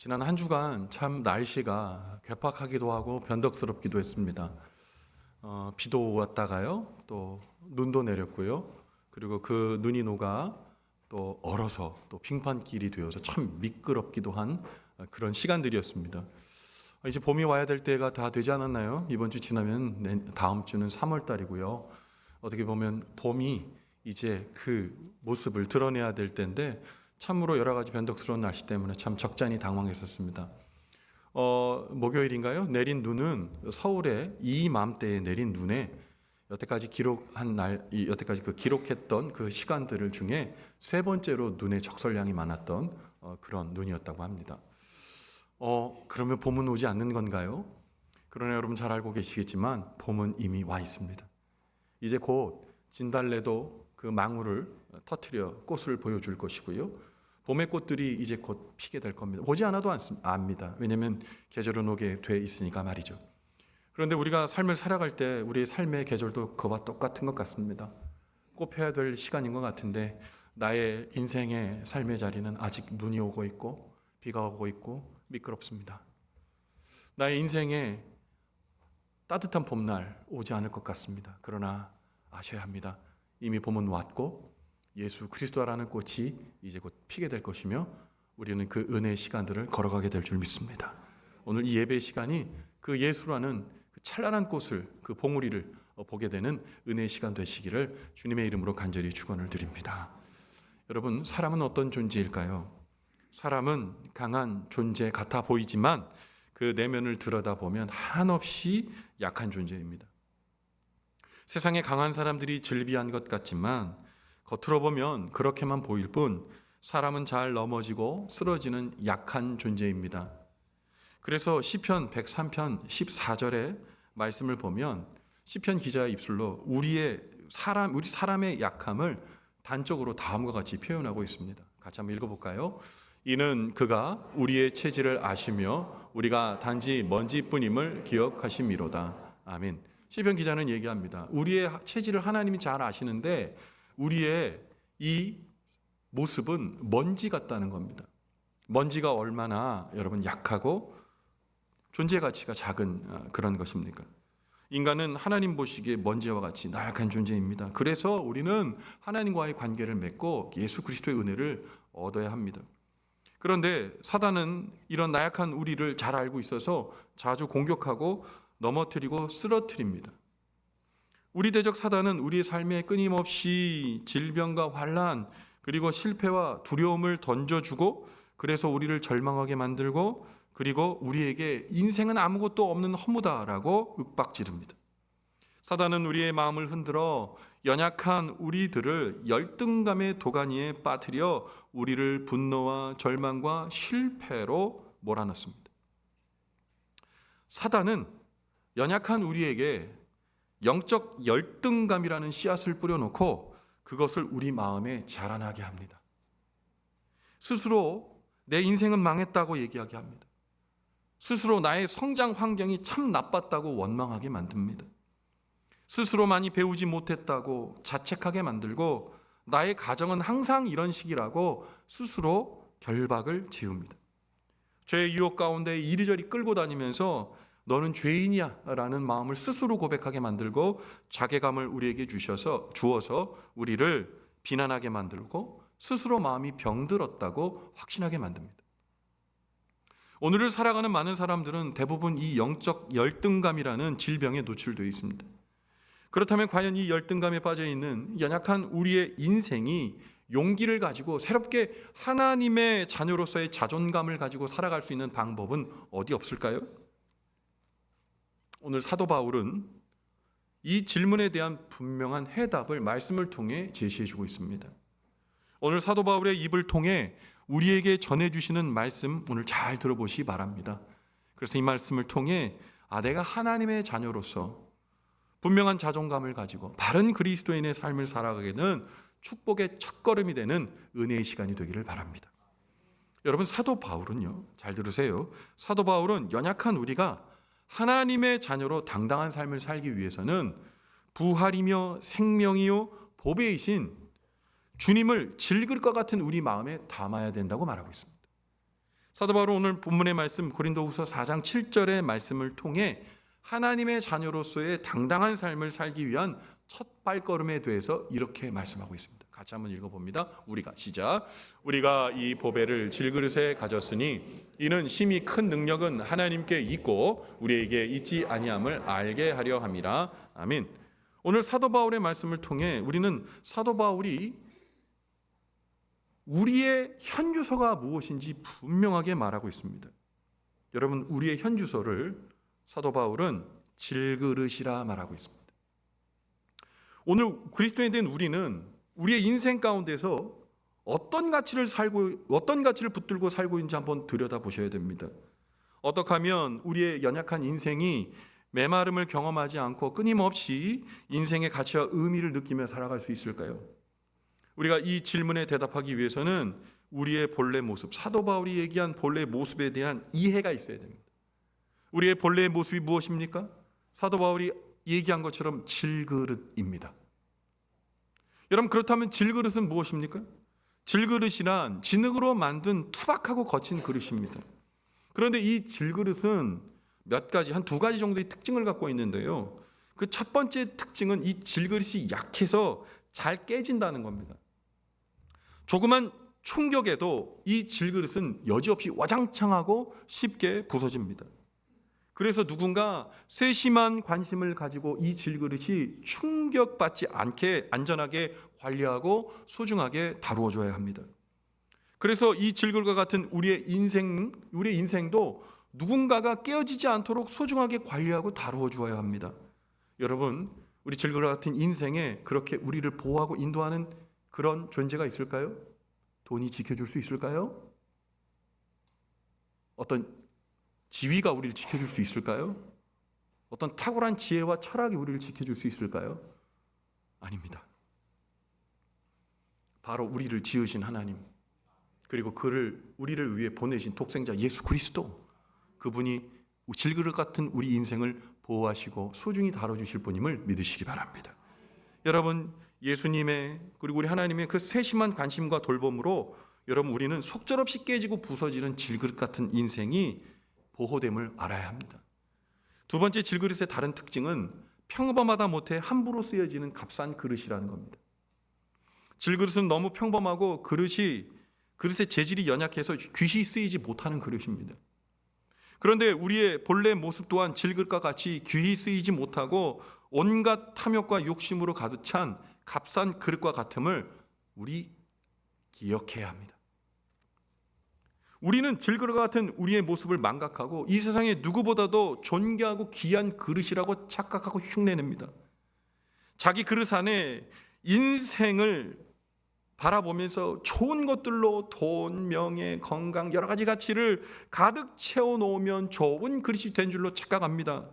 지난 한 주간 참 날씨가 괴팍하기도 하고 변덕스럽기도 했습니다. 비도 왔다가요, 또 눈도 내렸고요. 그리고 그 눈이 녹아 또 얼어서 또 빙판길이 되어서 참 미끄럽기도 한 그런 시간들이었습니다. 이제 봄이 와야 될 때가 다 되지 않았나요? 이번 주 지나면 다음 주는 3월 달이고요. 어떻게 보면 봄이 이제 그 모습을 드러내야 될 때인데 참으로 여러 가지 변덕스러운 날씨 때문에 참 적잖이 당황했었습니다. 목요일인가요? 내린 눈은 서울에 이맘때에 내린 눈에 여태까지 여태까지 기록했던 그 시간들을 중에 세 번째로 눈의 적설량이 많았던 그런 눈이었다고 합니다. 그러면 봄은 오지 않는 건가요? 그러나 여러분 잘 알고 계시겠지만 봄은 이미 와 있습니다. 이제 곧 진달래도 그 망울을 터뜨려 꽃을 보여줄 것이고요. 봄의 꽃들이 이제 곧 피게 될 겁니다. 보지 않아도 압니다. 왜냐하면 계절은 오게 돼 있으니까 말이죠. 그런데 우리가 삶을 살아갈 때 우리의 삶의 계절도 그와 똑같은 것 같습니다. 꼭 펴야 될 시간인 것 같은데 나의 인생의 삶의 자리는 아직 눈이 오고 있고 비가 오고 있고 미끄럽습니다. 나의 인생에 따뜻한 봄날 오지 않을 것 같습니다. 그러나 아셔야 합니다. 이미 봄은 왔고 예수 그리스도라는 꽃이 이제 곧 피게 될 것이며 우리는 그 은혜의 시간들을 걸어가게 될 줄 믿습니다. 오늘 이 예배 시간이 그 예수라는 그 찬란한 꽃을, 그 봉우리를 보게 되는 은혜의 시간 되시기를 주님의 이름으로 간절히 축원을 드립니다. 여러분, 사람은 어떤 존재일까요? 사람은 강한 존재 같아 보이지만 그 내면을 들여다보면 한없이 약한 존재입니다. 세상에 강한 사람들이 즐비한 것 같지만 겉으로 보면 그렇게만 보일 뿐 사람은 잘 넘어지고 쓰러지는 약한 존재입니다. 그래서 시편 103편 14절의 말씀을 보면 시편 기자의 입술로 우리 사람의 약함을 단적으로 다음과 같이 표현하고 있습니다. 같이 한번 읽어볼까요? 이는 그가 우리의 체질을 아시며 우리가 단지 먼지뿐임을 기억하심이로다. 아멘. 시편 기자는 얘기합니다. 우리의 체질을 하나님이 잘 아시는데 우리의 이 모습은 먼지 같다는 겁니다. 먼지가 얼마나 여러분 약하고 존재 가치가 작은 그런 것입니까? 인간은 하나님 보시기에 먼지와 같이 나약한 존재입니다. 그래서 우리는 하나님과의 관계를 맺고 예수 그리스도의 은혜를 얻어야 합니다. 그런데 사단은 이런 나약한 우리를 잘 알고 있어서 자주 공격하고 넘어뜨리고 쓰러뜨립니다. 우리 대적 사단은 우리의 삶에 끊임없이 질병과 환난 그리고 실패와 두려움을 던져주고 그래서 우리를 절망하게 만들고 그리고 우리에게 인생은 아무것도 없는 허무다라고 윽박지릅니다. 사단은 우리의 마음을 흔들어 연약한 우리들을 열등감의 도가니에 빠뜨려 우리를 분노와 절망과 실패로 몰아넣습니다. 사단은 연약한 우리에게 영적 열등감이라는 씨앗을 뿌려놓고 그것을 우리 마음에 자라나게 합니다. 스스로 내 인생은 망했다고 얘기하게 합니다. 스스로 나의 성장 환경이 참 나빴다고 원망하게 만듭니다. 스스로 많이 배우지 못했다고 자책하게 만들고 나의 가정은 항상 이런 식이라고 스스로 결박을 지읍니다. 죄의 유혹 가운데 이리저리 끌고 다니면서 너는 죄인이야 라는 마음을 스스로 고백하게 만들고 자괴감을 우리에게 주어서 우리를 비난하게 만들고 스스로 마음이 병들었다고 확신하게 만듭니다. 오늘을 살아가는 많은 사람들은 대부분 이 영적 열등감이라는 질병에 노출되어 있습니다. 그렇다면 과연 이 열등감에 빠져있는 연약한 우리의 인생이 용기를 가지고 새롭게 하나님의 자녀로서의 자존감을 가지고 살아갈 수 있는 방법은 어디 없을까요? 오늘 사도 바울은 이 질문에 대한 분명한 해답을 말씀을 통해 제시해주고 있습니다. 오늘 사도 바울의 입을 통해 우리에게 전해주시는 말씀 오늘 잘 들어보시기 바랍니다. 그래서 이 말씀을 통해 내가 하나님의 자녀로서 분명한 자존감을 가지고 바른 그리스도인의 삶을 살아가게 되는 축복의 첫걸음이 되는 은혜의 시간이 되기를 바랍니다. 여러분, 사도 바울은요, 잘 들으세요. 사도 바울은 연약한 우리가 하나님의 자녀로 당당한 삶을 살기 위해서는 부활이며 생명이요 보배이신 주님을 즐길 것 같은 우리 마음에 담아야 된다고 말하고 있습니다. 사도 바울은 오늘 본문의 말씀 고린도후서 4장 7절의 말씀을 통해 하나님의 자녀로서의 당당한 삶을 살기 위한 첫 발걸음에 대해서 이렇게 말씀하고 있습니다. 같이 한번 읽어봅니다. 우리가 시작. 우리가 이 보배를 질그릇에 가졌으니 이는 심히 큰 능력은 하나님께 있고 우리에게 있지 아니함을 알게 하려 함이라. 아멘. 오늘 사도 바울의 말씀을 통해 우리는 사도 바울이 우리의 현주소가 무엇인지 분명하게 말하고 있습니다. 여러분, 우리의 현주소를 사도 바울은 질그릇이라 말하고 있습니다. 오늘 그리스도인에 대한 우리는 우리의 인생 가운데서 어떤 가치를 붙들고 살고 있는지 한번 들여다보셔야 됩니다. 어떻게 하면 우리의 연약한 인생이 메마름을 경험하지 않고 끊임없이 인생의 가치와 의미를 느끼며 살아갈 수 있을까요? 우리가 이 질문에 대답하기 위해서는 우리의 본래 모습, 사도 바울이 얘기한 본래 모습에 대한 이해가 있어야 됩니다. 우리의 본래의 모습이 무엇입니까? 사도 바울이 얘기한 것처럼 질그릇입니다. 여러분, 그렇다면 질그릇은 무엇입니까? 질그릇이란 진흙으로 만든 투박하고 거친 그릇입니다. 그런데 이 질그릇은 몇 가지, 한 두 가지 정도의 특징을 갖고 있는데요. 그 첫 번째 특징은 이 질그릇이 약해서 잘 깨진다는 겁니다. 조그만 충격에도 이 질그릇은 여지없이 와장창하고 쉽게 부서집니다. 그래서 누군가 세심한 관심을 가지고 이 질그릇이 충격받지 않게 안전하게 관리하고 소중하게 다루어줘야 합니다. 그래서 이 질그릇과 같은 우리의 인생도 누군가가 깨어지지 않도록 소중하게 관리하고 다루어 주어야 합니다. 여러분, 우리 질그릇 같은 인생에 그렇게 우리를 보호하고 인도하는 그런 존재가 있을까요? 돈이 지켜줄 수 있을까요? 어떤 지위가 우리를 지켜줄 수 있을까요? 어떤 탁월한 지혜와 철학이 우리를 지켜줄 수 있을까요? 아닙니다. 바로 우리를 지으신 하나님, 그리고 우리를 위해 보내신 독생자 예수 그리스도, 그분이 질그릇 같은 우리 인생을 보호하시고 소중히 다뤄주실 분임을 믿으시기 바랍니다. 여러분, 예수님의 그리고 우리 하나님의 그 세심한 관심과 돌봄으로 여러분, 우리는 속절없이 깨지고 부서지는 질그릇 같은 인생이 보호됨을 알아야 합니다. 두 번째 질그릇의 다른 특징은 평범하다 못해 함부로 쓰여지는 값싼 그릇이라는 겁니다. 질그릇은 너무 평범하고 그릇의 재질이 연약해서 귀히 쓰이지 못하는 그릇입니다. 그런데 우리의 본래 모습 또한 질그릇과 같이 귀히 쓰이지 못하고 온갖 탐욕과 욕심으로 가득 찬 값싼 그릇과 같음을 우리 기억해야 합니다. 우리는 질그릇과 같은 우리의 모습을 망각하고 이 세상에 누구보다도 존귀하고 귀한 그릇이라고 착각하고 흉내냅니다. 자기 그릇 안에 인생을 바라보면서 좋은 것들로 돈, 명예, 건강, 여러 가지 가치를 가득 채워놓으면 좋은 그릇이 된 줄로 착각합니다.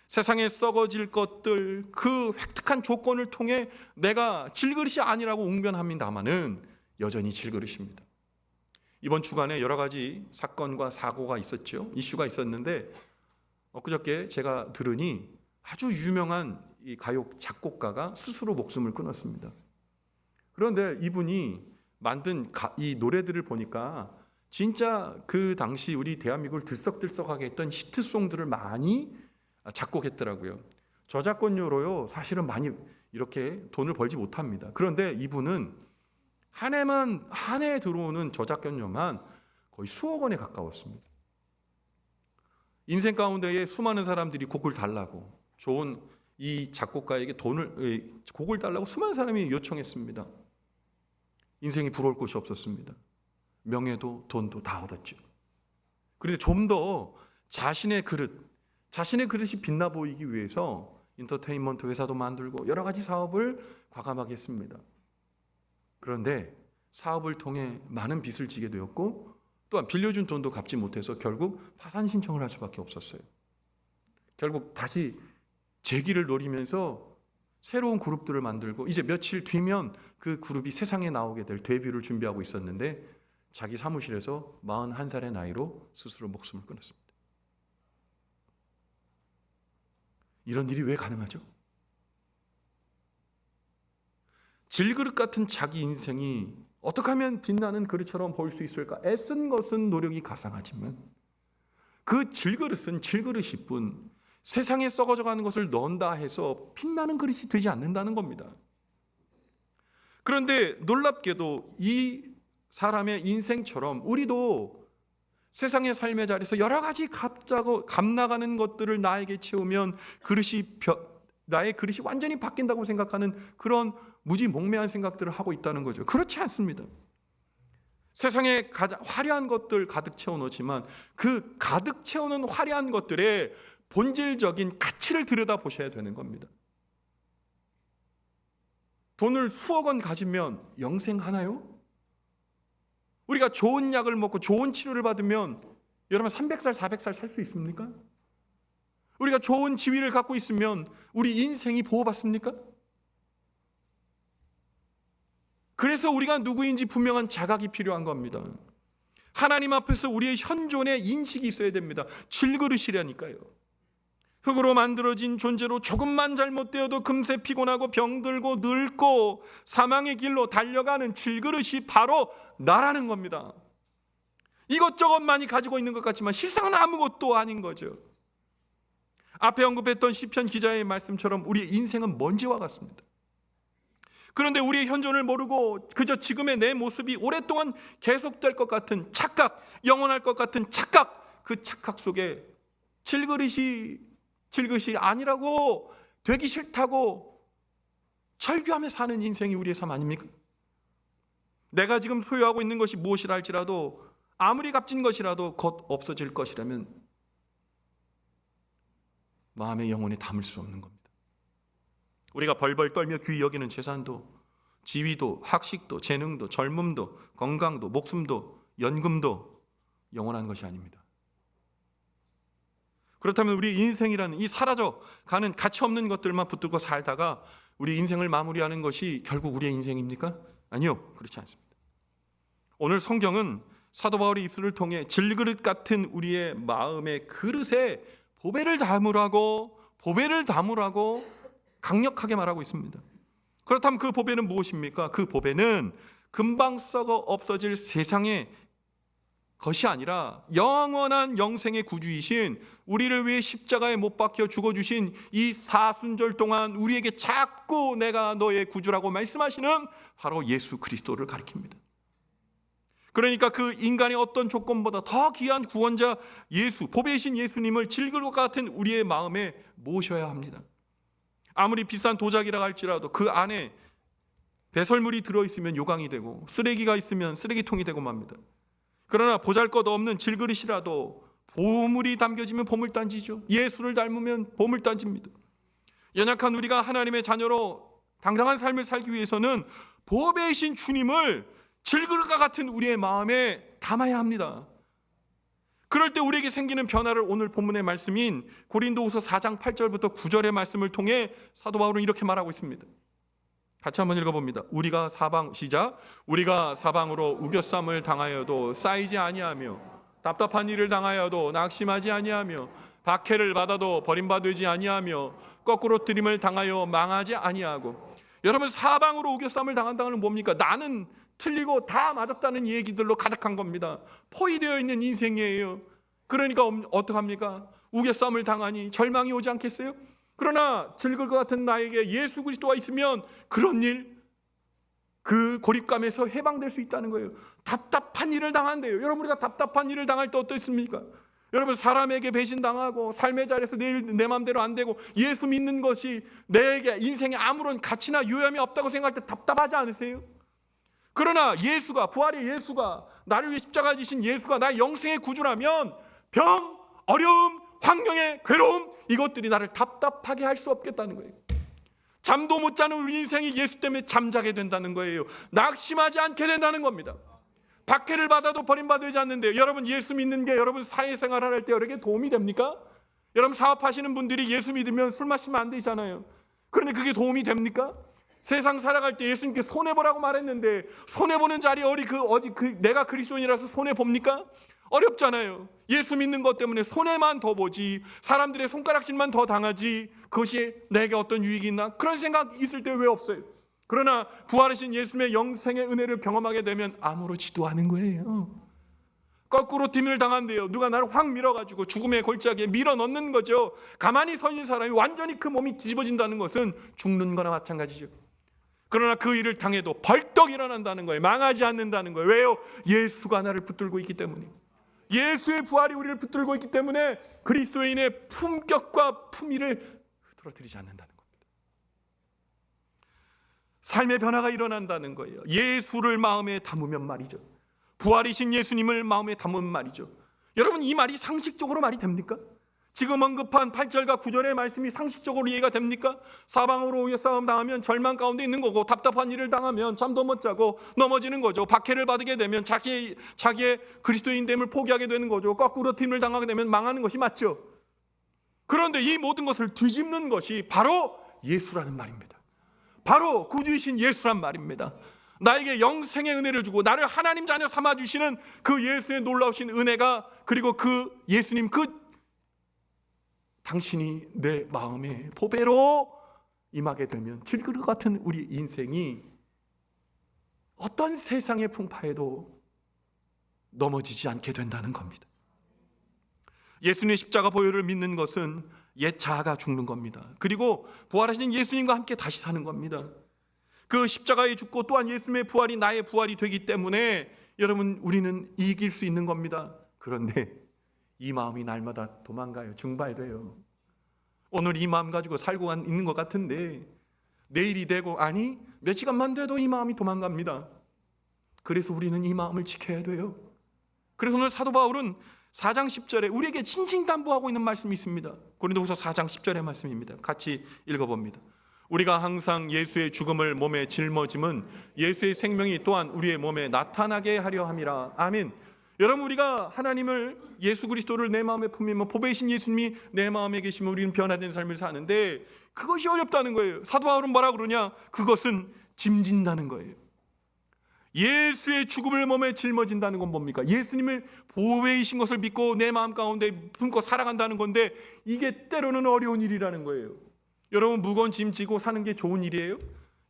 세상에 썩어질 것들, 그 획득한 조건을 통해 내가 질그릇이 아니라고 웅변합니다마는 여전히 질그릇입니다. 이번 주간에 여러 가지 사건과 사고가 있었죠. 이슈가 있었는데 엊그저께 제가 들으니 아주 유명한 이 가요 작곡가가 스스로 목숨을 끊었습니다. 그런데 이분이 만든 이 노래들을 보니까 진짜 그 당시 우리 대한민국을 들썩들썩하게 했던 히트송들을 많이 작곡했더라고요. 저작권료로요 사실은 많이 이렇게 돈을 벌지 못합니다. 그런데 이분은 한 해에 들어오는 저작권료만 거의 수억 원에 가까웠습니다. 인생 가운데에 수많은 사람들이 곡을 달라고, 좋은 이 작곡가에게 곡을 달라고 수많은 사람이 요청했습니다. 인생이 부러울 곳이 없었습니다. 명예도 돈도 다 얻었죠. 그런데 좀 더 자신의 그릇이 빛나 보이기 위해서 인터테인먼트 회사도 만들고 여러 가지 사업을 과감하게 했습니다. 그런데 사업을 통해 많은 빚을 지게 되었고 또한 빌려준 돈도 갚지 못해서 결국 파산 신청을 할 수밖에 없었어요. 결국 다시 재기를 노리면서 새로운 그룹들을 만들고 이제 며칠 뒤면 그 그룹이 세상에 나오게 될 데뷔를 준비하고 있었는데 자기 사무실에서 41살의 나이로 스스로 목숨을 끊었습니다. 이런 일이 왜 가능하죠? 질그릇 같은 자기 인생이 어떻게 하면 빛나는 그릇처럼 보일 수 있을까? 애쓴 것은 노력이 가상하지만 그 질그릇은 질그릇일 뿐 세상에 썩어져가는 것을 넣는다 해서 빛나는 그릇이 되지 않는다는 겁니다. 그런데 놀랍게도 이 사람의 인생처럼 우리도 세상의 삶의 자리에서 여러 가지 값나가는 것들을 나에게 채우면 나의 그릇이 완전히 바뀐다고 생각하는 그런 무지몽매한 생각들을 하고 있다는 거죠. 그렇지 않습니다. 세상에 가장 화려한 것들 가득 채워놓지만 그 가득 채우는 화려한 것들의 본질적인 가치를 들여다보셔야 되는 겁니다. 돈을 수억 원 가지면 영생하나요? 우리가 좋은 약을 먹고 좋은 치료를 받으면 여러분 300살, 400살 살 수 있습니까? 우리가 좋은 지위를 갖고 있으면 우리 인생이 보호받습니까? 그래서 우리가 누구인지 분명한 자각이 필요한 겁니다. 하나님 앞에서 우리의 현존의 인식이 있어야 됩니다. 질그릇이라니까요. 흙으로 만들어진 존재로 조금만 잘못되어도 금세 피곤하고 병들고 늙고 사망의 길로 달려가는 질그릇이 바로 나라는 겁니다. 이것저것 많이 가지고 있는 것 같지만 실상은 아무것도 아닌 거죠. 앞에 언급했던 시편 기자의 말씀처럼 우리의 인생은 먼지와 같습니다. 그런데 우리의 현존을 모르고 그저 지금의 내 모습이 오랫동안 계속될 것 같은 착각, 영원할 것 같은 착각, 그 착각 속에 질그릇이 아니라고, 되기 싫다고 철교하며 사는 인생이 우리의 삶 아닙니까? 내가 지금 소유하고 있는 것이 무엇이라 할지라도 아무리 값진 것이라도 곧 없어질 것이라면 마음의 영혼에 담을 수 없는 겁니다. 우리가 벌벌 떨며 귀히 여기는 재산도, 지위도, 학식도, 재능도, 젊음도, 건강도, 목숨도, 연금도 영원한 것이 아닙니다. 그렇다면 우리 인생이라는 이 사라져가는 가치 없는 것들만 붙들고 살다가 우리 인생을 마무리하는 것이 결국 우리의 인생입니까? 아니요, 그렇지 않습니다. 오늘 성경은 사도 바울의 입술을 통해 질그릇 같은 우리의 마음의 그릇에 보배를 담으라고 강력하게 말하고 있습니다. 그렇다면 그 보배는 무엇입니까? 그 보배는 금방 썩어 없어질 세상의 것이 아니라 영원한 영생의 구주이신, 우리를 위해 십자가에 못 박혀 죽어주신 이 사순절 동안 우리에게 자꾸 내가 너의 구주라고 말씀하시는 바로 예수 그리스도를 가리킵니다. 그러니까 그 인간의 어떤 조건보다 더 귀한 구원자 예수, 보배이신 예수님을 질그릇 같은 우리의 마음에 모셔야 합니다. 아무리 비싼 도자기라 할지라도 그 안에 배설물이 들어있으면 요강이 되고 쓰레기가 있으면 쓰레기통이 되고 맙니다. 그러나 보잘것없는 질그릇이라도 보물이 담겨지면 보물단지죠. 예수를 닮으면 보물단지입니다. 연약한 우리가 하나님의 자녀로 당당한 삶을 살기 위해서는 보배이신 주님을 질그릇과 같은 우리의 마음에 담아야 합니다. 그럴 때 우리에게 생기는 변화를 오늘 본문의 말씀인 고린도후서 4장 8절부터 9절의 말씀을 통해 사도 바울은 이렇게 말하고 있습니다. 같이 한번 읽어봅니다. 우리가 사방으로 우겨쌈을 당하여도 쌓이지 아니하며 답답한 일을 당하여도 낙심하지 아니하며 박해를 받아도 버림받지 아니하며 거꾸로 뜨림을 당하여 망하지 아니하고. 여러분, 사방으로 우겨쌈을 당한다는 건 뭡니까? 나는 틀리고 다 맞았다는 얘기들로 가득한 겁니다. 포위되어 있는 인생이에요. 그러니까 어떡합니까? 우겨쌈을 당하니 절망이 오지 않겠어요? 그러나 질그릇 같은 나에게 예수 그리스도가 있으면 그런 일, 그 고립감에서 해방될 수 있다는 거예요. 답답한 일을 당한대요. 여러분, 우리가 답답한 일을 당할 때 어떻습니까? 여러분, 사람에게 배신당하고 삶의 자리에서 내 마음대로 안 되고 예수 믿는 것이 내게 인생에 아무런 가치나 유념이 없다고 생각할 때 답답하지 않으세요? 그러나 예수가, 부활의 예수가, 나를 위해 십자가 지신 예수가 나의 영생의 구주라면 병, 어려움, 환경의 괴로움, 이것들이 나를 답답하게 할 수 없겠다는 거예요. 잠도 못 자는 우리 인생이 예수 때문에 잠자게 된다는 거예요. 낙심하지 않게 된다는 겁니다. 박해를 받아도 버림받지 않는데, 여러분 예수 믿는 게 여러분 사회생활을 할 때 여러분에게 도움이 됩니까? 여러분 사업하시는 분들이 예수 믿으면 술 마시면 안 되잖아요. 그런데 그게 도움이 됩니까? 세상 살아갈 때 예수님께 손해보라고 말했는데 손해보는 자리 내가 그리스도인이라서 손해봅니까? 어렵잖아요. 예수 믿는 것 때문에 손해만 더 보지, 사람들의 손가락질만 더 당하지, 그것이 내게 어떤 유익이 있나? 그런 생각 있을 때 왜 없어요? 그러나 부활하신 예수님의 영생의 은혜를 경험하게 되면 아무렇지도 않은 거예요. 거꾸로 팀을 당한대요. 누가 나를 확 밀어가지고 죽음의 골짜기에 밀어넣는 거죠. 가만히 서 있는 사람이 완전히 그 몸이 뒤집어진다는 것은 죽는 거나 마찬가지죠. 그러나 그 일을 당해도 벌떡 일어난다는 거예요. 망하지 않는다는 거예요. 왜요? 예수가 나를 붙들고 있기 때문에. 예수의 부활이 우리를 붙들고 있기 때문에 그리스도인의 품격과 품위를 흐트러뜨리지 않는다는 겁니다. 삶의 변화가 일어난다는 거예요. 예수를 마음에 담으면 말이죠. 부활이신 예수님을 마음에 담으면 말이죠. 여러분, 이 말이 상식적으로 말이 됩니까? 지금 언급한 8절과 9절의 말씀이 상식적으로 이해가 됩니까? 사방으로 싸움 당하면 절망 가운데 있는 거고, 답답한 일을 당하면 잠도 못 자고 넘어지는 거죠. 박해를 받게 되면 자기의 그리스도인됨을 포기하게 되는 거죠. 거꾸로 팀을 당하게 되면 망하는 것이 맞죠. 그런데 이 모든 것을 뒤집는 것이 바로 예수라는 말입니다. 바로 구주이신 예수란 말입니다. 나에게 영생의 은혜를 주고 나를 하나님 자녀 삼아주시는 그 예수의 놀라우신 은혜가, 그리고 그 예수님 당신이 내 마음에 보배로 임하게 되면 질그릇 같은 우리 인생이 어떤 세상의 풍파에도 넘어지지 않게 된다는 겁니다. 예수님의 십자가 보혈을 믿는 것은 옛 자아가 죽는 겁니다. 그리고 부활하신 예수님과 함께 다시 사는 겁니다. 그 십자가에 죽고 또한 예수님의 부활이 나의 부활이 되기 때문에 여러분, 우리는 이길 수 있는 겁니다. 그런데 이 마음이 날마다 도망가요. 증발돼요. 오늘 이 마음 가지고 살고 있는 것 같은데 내일이 되고, 아니 몇 시간만 돼도 이 마음이 도망갑니다. 그래서 우리는 이 마음을 지켜야 돼요. 그래서 오늘 사도 바울은 4장 10절에 우리에게 신신당부하고 있는 말씀이 있습니다. 고린도후서 4장 10절의 말씀입니다. 같이 읽어봅니다. 우리가 항상 예수의 죽음을 몸에 짊어짐은 예수의 생명이 또한 우리의 몸에 나타나게 하려 함이라. 아멘. 여러분, 우리가 하나님을, 예수 그리스도를 내 마음에 품으면, 보배이신 예수님이 내 마음에 계시면 우리는 변화된 삶을 사는데 그것이 어렵다는 거예요. 사도 바울은 뭐라 그러냐? 그것은 짐진다는 거예요. 예수의 죽음을 몸에 짊어진다는 건 뭡니까? 예수님을 보배이신 것을 믿고 내 마음 가운데 품고 살아간다는 건데, 이게 때로는 어려운 일이라는 거예요. 여러분, 무거운 짐 지고 사는 게 좋은 일이에요?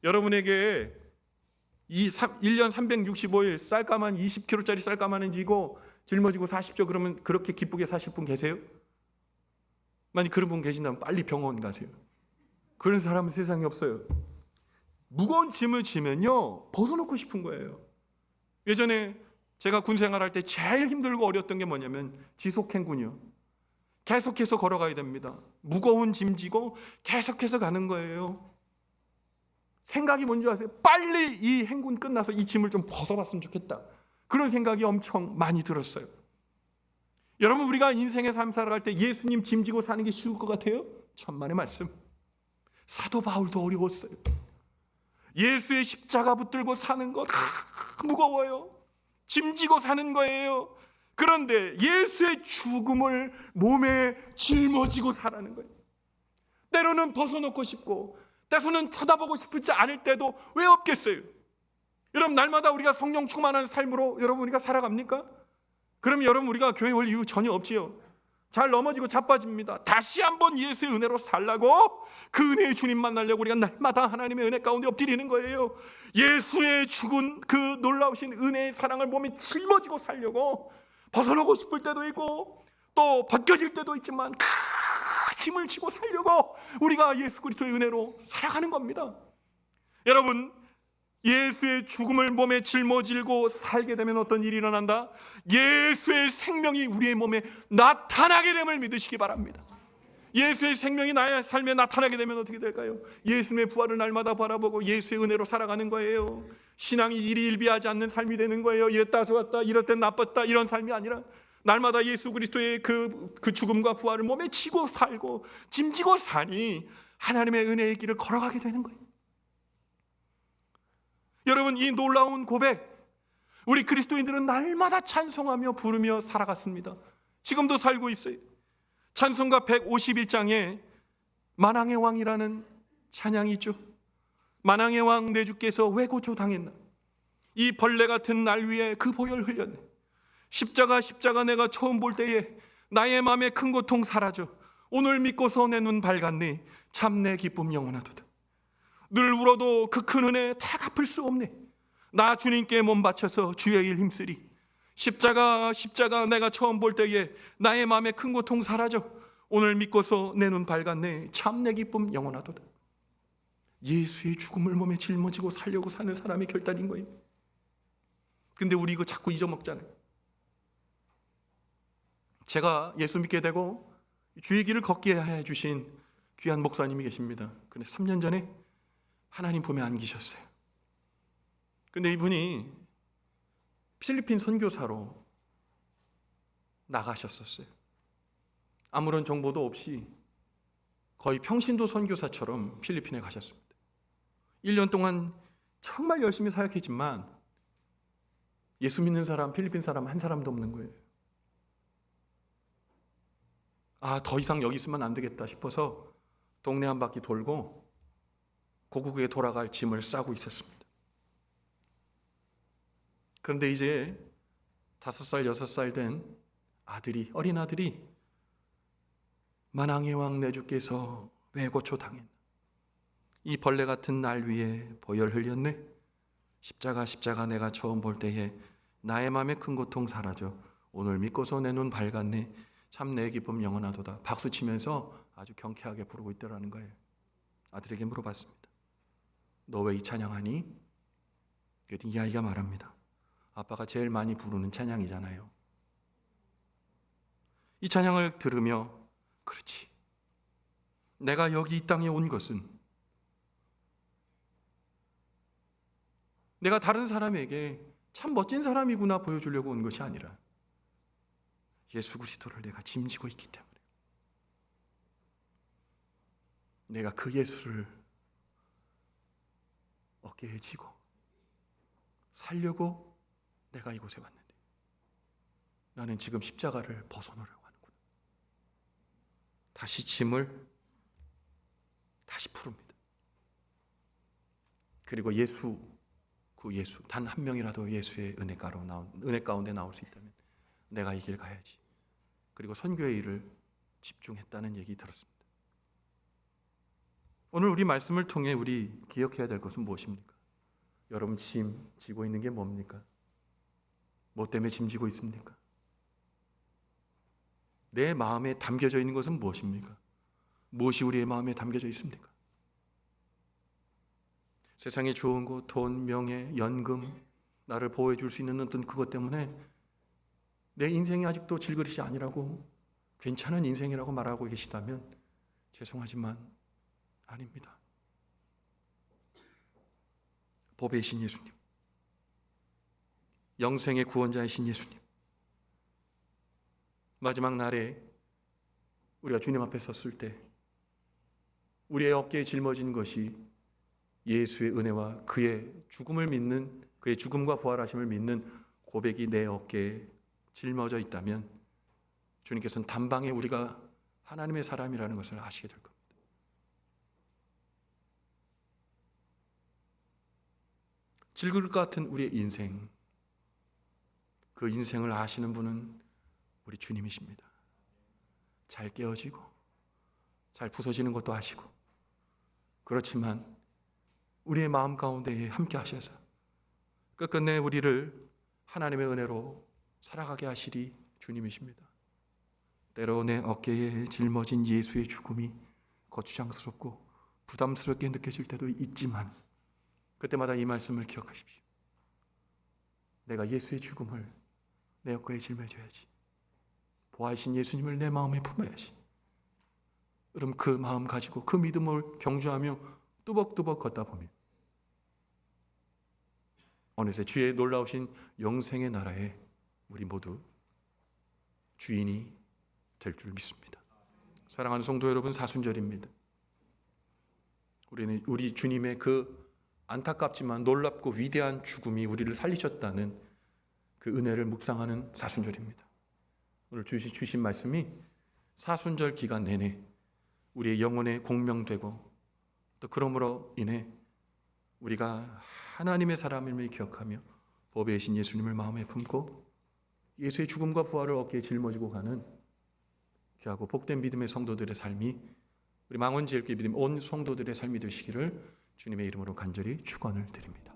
여러분에게 1년 365일 쌀가만 20kg짜리 쌀가마는 지고 짊어지고 사십시오. 그러면 그렇게 기쁘게 사실 분 계세요? 만약 그런 분 계신다면 빨리 병원 가세요. 그런 사람은 세상에 없어요. 무거운 짐을 지면요, 벗어놓고 싶은 거예요. 예전에 제가 군 생활할 때 제일 힘들고 어려웠던 게 뭐냐면 지속행군이요. 계속해서 걸어가야 됩니다. 무거운 짐 지고 계속해서 가는 거예요. 생각이 뭔지 아세요? 빨리 이 행군 끝나서 이 짐을 좀 벗어봤으면 좋겠다. 그런 생각이 엄청 많이 들었어요. 여러분, 우리가 인생의 삶 살아갈 때 예수님 짐 지고 사는 게 쉬울 것 같아요? 천만의 말씀. 사도 바울도 어려웠어요. 예수의 십자가 붙들고 사는 거 무거워요. 짐 지고 사는 거예요. 그런데 예수의 죽음을 몸에 짊어지고 살아는 거예요. 때로는 벗어놓고 싶고, 때로는 쳐다보고 싶지 않을 때도 왜 없겠어요? 여러분, 날마다 우리가 성령 충만한 삶으로 여러분 우리가 살아갑니까? 그럼 여러분, 우리가 교회 올 이유 전혀 없지요. 잘 넘어지고 자빠집니다. 다시 한번 예수의 은혜로 살라고, 그 은혜의 주님 만나려고 우리가 날마다 하나님의 은혜 가운데 엎드리는 거예요. 예수의 죽은 그 놀라우신 은혜의 사랑을 몸에 짊어지고 살려고 벗어나고 싶을 때도 있고 또 벗겨질 때도 있지만 짐을 지고 살려고 우리가 예수 그리스도의 은혜로 살아가는 겁니다. 여러분, 예수의 죽음을 몸에 짊어지고 살게 되면 어떤 일이 일어난다? 예수의 생명이 우리의 몸에 나타나게 됨을 믿으시기 바랍니다. 예수의 생명이 나의 삶에 나타나게 되면 어떻게 될까요? 예수님의 부활을 날마다 바라보고 예수의 은혜로 살아가는 거예요. 신앙이 일희일비하지 않는 삶이 되는 거예요. 이랬다 좋았다, 이럴 땐 나빴다, 이런 삶이 아니라 날마다 예수 그리스도의 그 죽음과 부활을 몸에 지고 살고 짐지고 사니 하나님의 은혜의 길을 걸어가게 되는 거예요. 여러분, 이 놀라운 고백, 우리 그리스도인들은 날마다 찬송하며 부르며 살아갔습니다. 지금도 살고 있어요. 찬송가 151장에 만왕의 왕이라는 찬양이 있죠. 만왕의 왕 내 주께서 왜 고초당했나? 이 벌레 같은 날 위에 그 보혈 흘렸네. 십자가 내가 처음 볼 때에 나의 마음에 큰 고통 사라져 오늘 믿고서 내 눈 밝았네. 참 내 기쁨 영원하도다. 늘 울어도 그 큰 은혜 다 갚을 수 없네. 나 주님께 몸 바쳐서 주의 일 힘쓰리. 십자가 내가 처음 볼 때에 나의 마음의 큰 고통 사라져. 오늘 믿고서 내 눈 밝았네. 참 내 기쁨 영원하도다. 예수의 죽음을 몸에 짊어지고 살려고 사는 사람의 결단인 거예요. 근데 우리 이거 자꾸 잊어먹잖아요. 제가 예수 믿게 되고 주의 길을 걷게 해주신 귀한 목사님이 계십니다. 근데 3년 전에 하나님 품에 안기셨어요. 근데 이분이 필리핀 선교사로 나가셨었어요. 아무런 정보도 없이 거의 평신도 선교사처럼 필리핀에 가셨습니다. 1년 동안 정말 열심히 사역했지만 예수 믿는 사람, 필리핀 사람 한 사람도 없는 거예요. 더 이상 여기 있으면 안 되겠다 싶어서 동네 한 바퀴 돌고 고국에 돌아갈 짐을 싸고 있었습니다. 그런데 이제 5살, 6살 된 어린 아들이 만왕의 왕 내 주께서 왜 고초 당했나? 이 벌레 같은 날 위에 보혈 흘렸네. 십자가 내가 처음 볼 때에 나의 마음의 큰 고통 사라져. 오늘 믿고서 내 눈 밝았네. 참 내 기쁨 영원하도다. 박수 치면서 아주 경쾌하게 부르고 있더라는 거예요. 아들에게 물어봤습니다. 너 왜 이 찬양하니? 그랬더니 이 아이가 말합니다. 아빠가 제일 많이 부르는 찬양이잖아요. 이 찬양을 들으며 그렇지. 내가 여기 이 땅에 온 것은 내가 다른 사람에게 참 멋진 사람이구나 보여주려고 온 것이 아니라 예수 그리스도를 내가 짐지고 있기 때문에 내가 그 예수를 어깨에 지고 살려고 내가 이곳에 왔는데 나는 지금 십자가를 벗어놓으려고 하는구나. 다시 짐을 다시 푸릅니다. 그리고 그 예수 단 한 명이라도 예수의 은혜 가운데 나올 수 있다면 내가 이 길 가야지. 그리고 선교의 일을 집중했다는 얘기 들었습니다. 오늘 우리 말씀을 통해 우리 기억해야 될 것은 무엇입니까? 여러분 짐 지고 있는 게 뭡니까? 뭐 때문에 짐지고 있습니까? 내 마음에 담겨져 있는 것은 무엇입니까? 무엇이 우리의 마음에 담겨져 있습니까? 세상에 좋은 것, 돈, 명예, 연금, 나를 보호해 줄 수 있는 어떤 그것 때문에 내 인생이 아직도 질그릇이 아니라고, 괜찮은 인생이라고 말하고 계시다면 죄송하지만 아닙니다. 법의 신 예수님, 영생의 구원자이신 예수님, 마지막 날에 우리가 주님 앞에 섰을 때 우리의 어깨에 짊어진 것이 예수의 은혜와 그의 죽음을 믿는, 그의 죽음과 부활하심을 믿는 고백이 내 어깨에 짊어져 있다면 주님께서는 단방에 우리가 하나님의 사람이라는 것을 아시게 될 겁니다. 질그릇 같은 우리의 인생, 그 인생을 아시는 분은 우리 주님이십니다. 잘 깨어지고 잘 부서지는 것도 아시고, 그렇지만 우리의 마음 가운데 함께 하셔서 끝끝내 우리를 하나님의 은혜로 살아가게 하시리 주님이십니다. 때로 내 어깨에 짊어진 예수의 죽음이 거추장스럽고 부담스럽게 느껴질 때도 있지만 그때마다 이 말씀을 기억하십시오. 내가 예수의 죽음을 내 어깨에 짊어져야지. 부활하신 예수님을 내 마음에 품어야지. 그럼 그 마음 가지고 그 믿음을 경주하며 뚜벅뚜벅 걷다 보면 어느새 주의 놀라우신 영생의 나라에 우리 모두 주인이 될 줄 믿습니다. 사랑하는 성도 여러분, 사순절입니다. 우리는 우리 주님의 그 안타깝지만 놀랍고 위대한 죽음이 우리를 살리셨다는 그 은혜를 묵상하는 사순절입니다. 오늘 주신 말씀이 사순절 기간 내내 우리의 영혼에 공명되고, 또 그러므로 인해 우리가 하나님의 사람임을 기억하며 법의 신 예수님을 마음에 품고 예수의 죽음과 부활을 어깨에 짊어지고 가는 귀하고 복된 믿음의 성도들의 삶이, 우리 망원지엘교회 믿음 온 성도들의 삶이 되시기를 주님의 이름으로 간절히 축원을 드립니다.